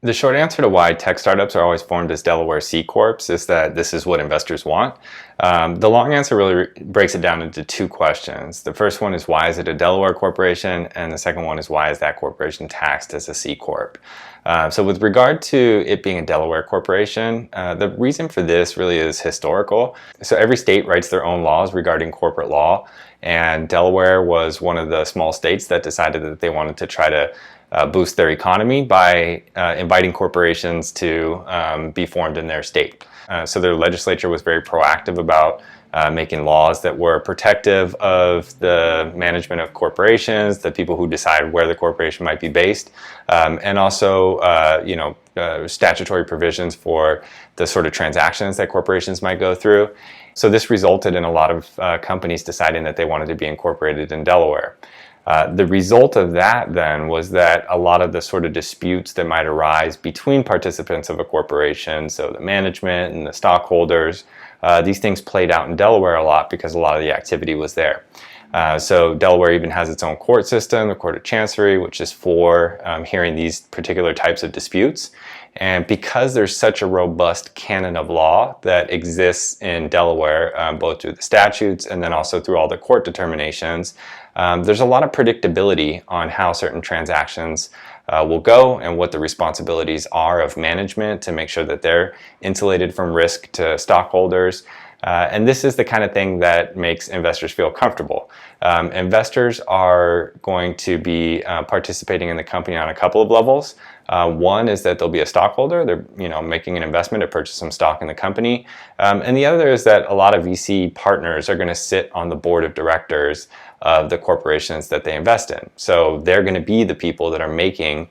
The short answer to why tech startups are always formed as Delaware C-Corps is that this is what investors want. The long answer really breaks it down into two questions. The first one is, why is it a Delaware corporation? And the second one is, why is that corporation taxed as a C-Corp? So with regard to it being a Delaware corporation, the reason for this really is historical. So every state writes their own laws regarding corporate law, and Delaware was one of the small states that decided that they wanted to try to boost their economy by inviting corporations to be formed in their state. So their legislature was very proactive about making laws that were protective of the management of corporations, the people who decide where the corporation might be based, and also statutory provisions for the sort of transactions that corporations might go through. So this resulted in a lot of companies deciding that they wanted to be incorporated in Delaware. The result of that then was that a lot of the sort of disputes that might arise between participants of a corporation, so the management and the stockholders, these things played out in Delaware a lot because a lot of the activity was there. So Delaware even has its own court system, the Court of Chancery, which is for hearing these particular types of disputes. And because there's such a robust canon of law that exists in Delaware, both through the statutes and then also through all the court determinations, there's a lot of predictability on how certain transactions will go and what the responsibilities are of management to make sure that they're insulated from risk to stockholders. And this is the kind of thing that makes investors feel comfortable. Investors are going to be participating in the company on a couple of levels. One is that they'll be a stockholder. They're making an investment to purchase some stock in the company. And the other is that a lot of VC partners are going to sit on the board of directors of the corporations that they invest in. So they're going to be the people that are making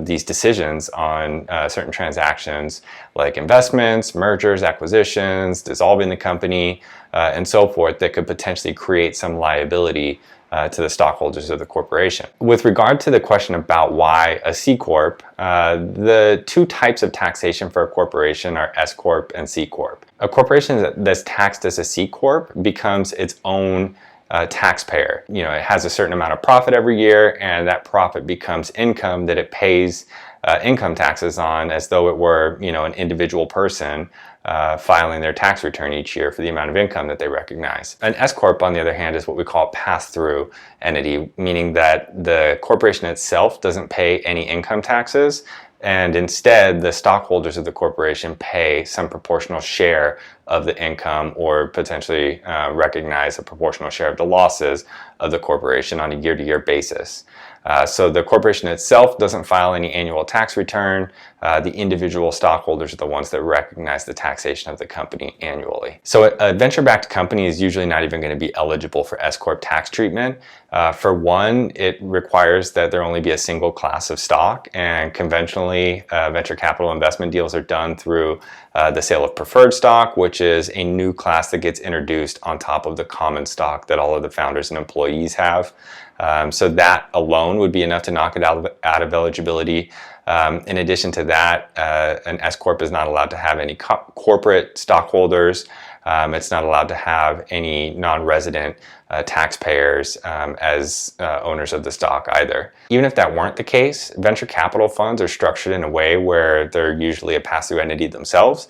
these decisions on certain transactions like investments, mergers, acquisitions, dissolving the company, and so forth, that could potentially create some liability to the stockholders of the corporation. With regard to the question about why a C-Corp, the two types of taxation for a corporation are S-Corp and C-Corp. A corporation that's taxed as a C-Corp becomes its own taxpayer. It has a certain amount of profit every year, and that profit becomes income that it pays income taxes on, as though it were, an individual person filing their tax return each year for the amount of income that they recognize. An S-Corp, on the other hand, is what we call a pass-through entity, meaning that the corporation itself doesn't pay any income taxes, and instead the stockholders of the corporation pay some proportional share of the income, or potentially recognize a proportional share of the losses of the corporation on a year-to-year basis. So the corporation itself doesn't file any annual tax return. The individual stockholders are the ones that recognize the taxation of the company annually. So a venture-backed company is usually not even going to be eligible for S-Corp tax treatment. For one, it requires that there only be a single class of stock, and conventionally venture capital investment deals are done through the sale of preferred stock, which is a new class that gets introduced on top of the common stock that all of the founders and employees have. So that alone would be enough to knock it out of eligibility. In addition to that, an S-Corp is not allowed to have any corporate stockholders. It's not allowed to have any non-resident taxpayers as owners of the stock either. Even if that weren't the case, venture capital funds are structured in a way where they're usually a pass-through entity themselves.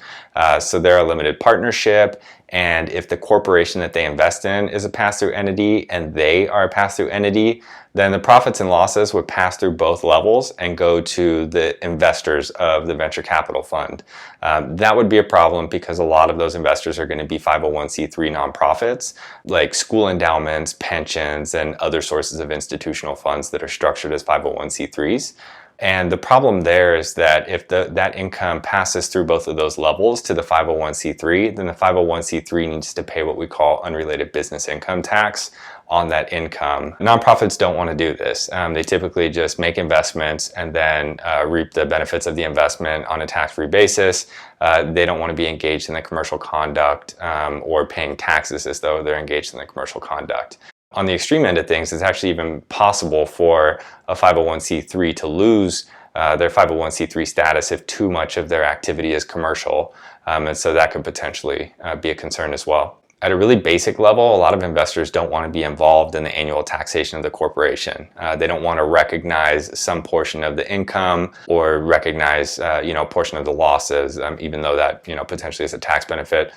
So they're a limited partnership, and if the corporation that they invest in is a pass-through entity and they are a pass-through entity, then the profits and losses would pass through both levels and go to the investors of the venture capital fund. That would be a problem because a lot of those investors are going to be 501c3 nonprofits, like school endowments, pensions, and other sources of institutional funds that are structured as 501c3s. And the problem there is that if that income passes through both of those levels to the 501c3, then the 501c3 needs to pay what we call unrelated business income tax on that income. Nonprofits don't want to do this. They typically just make investments and then reap the benefits of the investment on a tax-free basis. They don't want to be engaged in the commercial conduct or paying taxes as though they're engaged in the commercial conduct. On the extreme end of things, it's actually even possible for a 501c3 to lose their 501c3 status if too much of their activity is commercial, and so that could potentially be a concern as well. At a really basic level, a lot of investors don't want to be involved in the annual taxation of the corporation. They don't want to recognize some portion of the income or recognize a portion of the losses, even though that potentially is a tax benefit.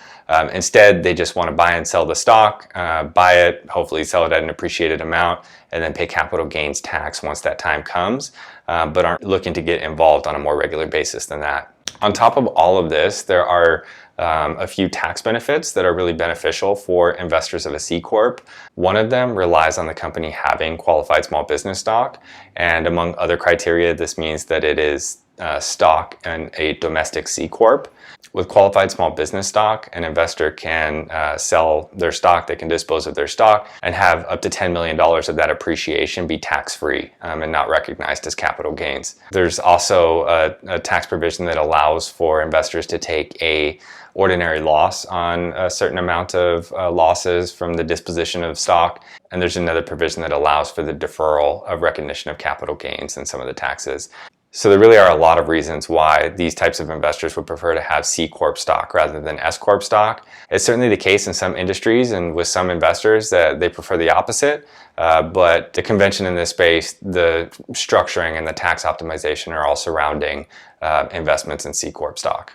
Instead, they just want to buy and sell the stock, buy it, hopefully sell it at an appreciated amount, and then pay capital gains tax once that time comes, but aren't looking to get involved on a more regular basis than that. On top of all of this, there are a few tax benefits that are really beneficial for investors of a C-Corp. One of them relies on the company having qualified small business stock, and among other criteria, this means that it is stock in a domestic C-Corp. With qualified small business stock, an investor can sell their stock, they can dispose of their stock, and have up to $10 million of that appreciation be tax-free and not recognized as capital gains. There's also a tax provision that allows for investors to take a ordinary loss on a certain amount of losses from the disposition of stock. And there's another provision that allows for the deferral of recognition of capital gains and some of the taxes. So there really are a lot of reasons why these types of investors would prefer to have C-Corp stock rather than S-Corp stock. It's certainly the case in some industries and with some investors that they prefer the opposite. But the convention in this space, the structuring and the tax optimization are all surrounding investments in C-Corp stock.